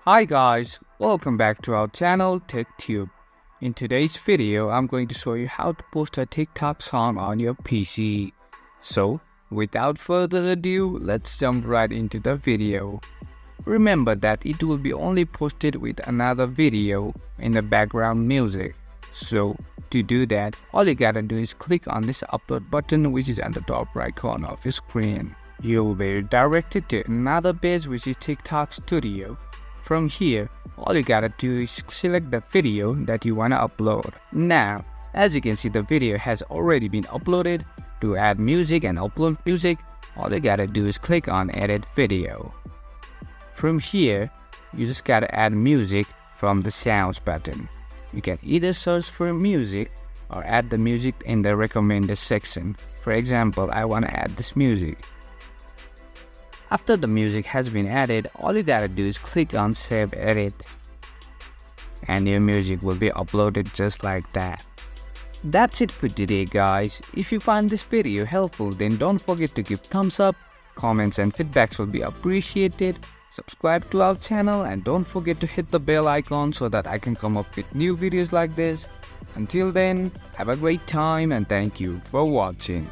Hi guys, welcome back to our channel TechTube. In today's video, I'm going to show you how to post a TikTok song on your PC. So, without further ado, let's jump right into the video. Remember that it will be only posted with another video in the background music. So, to do that, all you gotta do is click on this upload button which is at the top right corner of your screen. You'll be redirected to another page which is TikTok Studio. From here, all you gotta do is select the video that you wanna upload. Now, as you can see, the video has already been uploaded. To add music and upload music, all you gotta do is click on Edit Video. From here, you just gotta add music from the Sounds button. You can either search for music or add the music in the recommended section. For example, I wanna add this music. After the music has been added, all you gotta do is click on Save Edit and your music will be uploaded just like that. That's it for today guys. If you find this video helpful, then don't forget to give thumbs up, comments and feedbacks will be appreciated. Subscribe to our channel and don't forget to hit the bell icon so that I can come up with new videos like this. Until then, have a great time and thank you for watching.